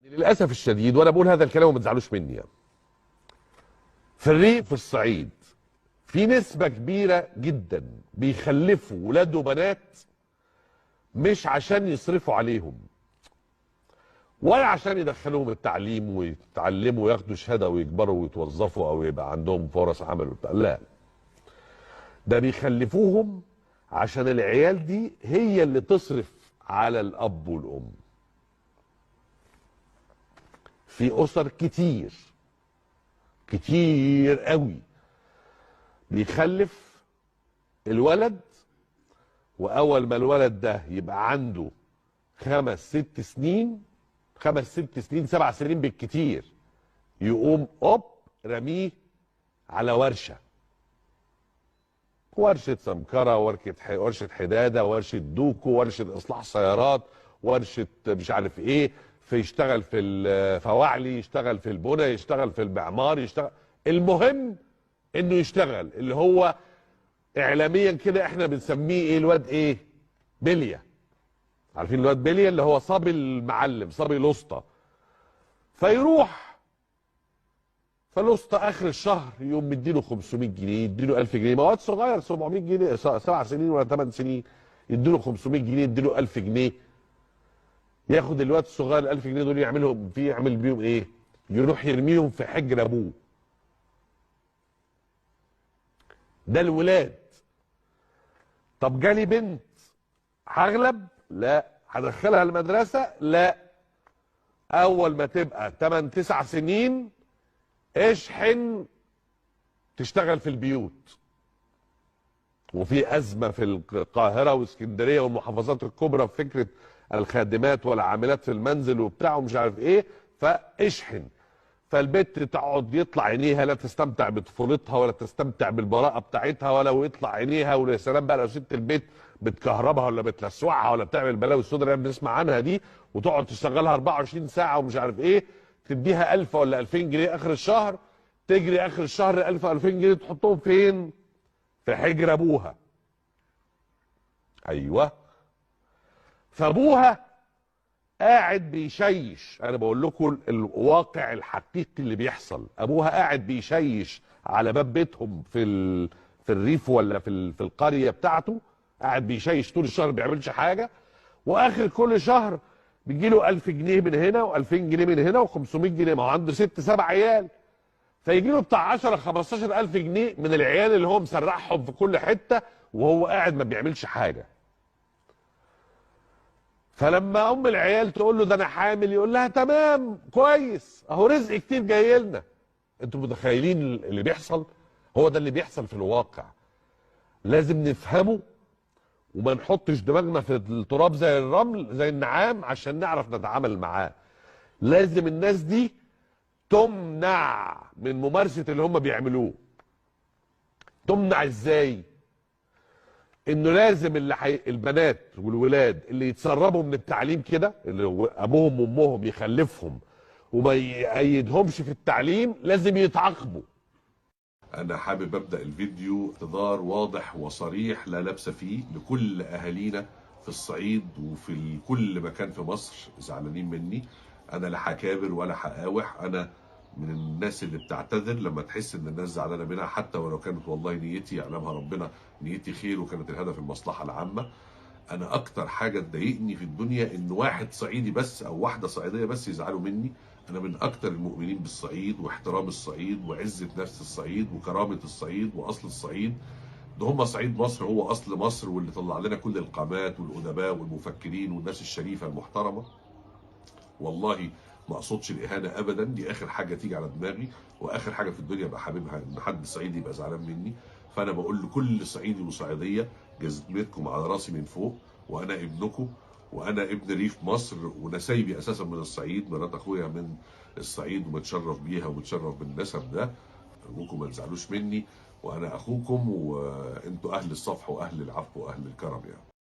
للاسف الشديد، وانا بقول هذا الكلام وما تزعلوش مني يعني. في الريف في الصعيد في نسبة كبيرة جدا بيخلفوا ولاد وبنات مش عشان يصرفوا عليهم ولا عشان يدخلوهم التعليم ويتعلموا وياخدوا شهادة ويكبروا ويتوظفوا او يبقى عندهم فرص عمل وبتاع، لا، ده بيخلفوهم عشان العيال دي هي اللي تصرف على الاب والام. في اسر كتير كتير قوي بيخلف الولد، واول ما الولد ده يبقى عنده 5 6 سنين 7 سنين بالكتير يقوم رميه على ورشة سمكرة، ورشة حدادة، ورشة دوكو، ورشة إصلاح سيارات، ورشة مش عارف إيه، يشتغل في الفواعلي، يشتغل في البنى، يشتغل في المعمار، يشتغل، المهم إنه يشتغل، اللي هو إعلاميا كده إحنا بنسميه إيه الواد إيه؟ بلية. عارفين الواد بلية اللي هو صبي المعلم، صبي الأسطى. فيروح فالوسطى اخر الشهر يقوم مديله 500 جنيه، يديله 1000 جنيه، مواد صغير 700 جنيه 7 سنين ولا 8 سنين، يديله 500 جنيه، يديله 1000 جنيه. ياخد الواد الصغير ال 1000 جنيه دول يعمل بيهم ايه؟ يروح يرميهم في حجر ابوه. ده الولاد. طب جالي بنت هغلب؟ لا. هدخلها المدرسه؟ لا. اول ما تبقى 8 9 سنين اشحن تشتغل في البيوت. وفي ازمه في القاهره واسكندريه والمحافظات الكبرى في فكره الخادمات والعاملات في المنزل وبتاع ومش عارف ايه، فاشحن. فالبنت تقعد يطلع عينيها، لا تستمتع بطفولتها ولا تستمتع بالبراءه بتاعتها، ولا يطلع عينيها، ويا سلام بقى لو ست البيت بتكهربها ولا بتلسوعها ولا بتعمل بلاوي السوداء اللي بنسمع عنها دي، وتقعد تشتغلها 24 ساعه ومش عارف ايه، تديها 1000 ولا 2000 جنيه اخر الشهر، تجري اخر الشهر 1000 2000 جنيه تحطهم فين؟ في حجر ابوها. ايوه. فابوها قاعد بيشيش، انا بقول لكم الواقع الحقيقي اللي بيحصل، ابوها قاعد بيشيش على باب بيتهم في الريف ولا في القريه بتاعته، قاعد بيشيش طول الشهر ما بيعملش حاجه، واخر كل شهر بيجي له 1000 جنيه من هنا و2000 جنيه من هنا و500 جنيه، ما هو عنده 6 7 عيال، فيجي له بتاع 10 15000 جنيه من العيال اللي هو مسرحهم في كل حته وهو قاعد ما بيعملش حاجه. فلما ام العيال تقول له ده انا حامل، يقول لها تمام كويس، اهو رزق كتير جاي لنا. انتوا متخيلين اللي بيحصل؟ هو ده اللي بيحصل في الواقع. لازم نفهمه وما نحطش دماغنا في التراب زي الرمل زي النعام عشان نعرف نتعامل معاه. لازم الناس دي تمنع من ممارسه اللي هم بيعملوه. تمنع ازاي؟ انه لازم البنات والولاد اللي يتسربوا من التعليم كده، اللي ابوهم وامهم يخلفهم وما يأيدهمش في التعليم، لازم يتعاقبوا. أنا حابب أبدأ الفيديو اعتذار واضح وصريح لا لبس فيه لكل أهالينا في الصعيد وفي كل مكان في مصر زعلانين مني. أنا لا هكابر ولا هقاوح، أنا من الناس اللي بتعتذر لما تحس إن الناس زعلانة منها، حتى ولو كانت والله نيتي يعلمها ربنا نيتي خير وكانت الهدف المصلحة العامة. أنا أكتر حاجة تضايقني في الدنيا إن واحد صعيدي بس أو واحدة صعيدية بس يزعلوا مني. أنا من أكتر المؤمنين بالصعيد واحترام الصعيد وعزة نفس الصعيد وكرامة الصعيد وأصل الصعيد. ده هم صعيد مصر، هو أصل مصر، واللي طلع لنا كل القامات والأدباء والمفكرين والناس الشريفة المحترمة. والله ما اقصدش الاهانه ابدا، دي اخر حاجه تيجي على دماغي واخر حاجه في الدنيا ابقى حاببها ان حد صعيدي يبقى زعلان مني. فانا بقول لكل صعيدي وصعيديه جزمتكم على راسي من فوق، وانا ابنكم وانا ابن ريف مصر ونسايبي اساسا من الصعيد، مرات اخويا من الصعيد ومتشرف بيها ومتشرف بالنسب ده. ارجوكم ما تزعلوش مني، وانا اخوكم وانتوا اهل الصفح واهل العفو واهل الكرم يعني.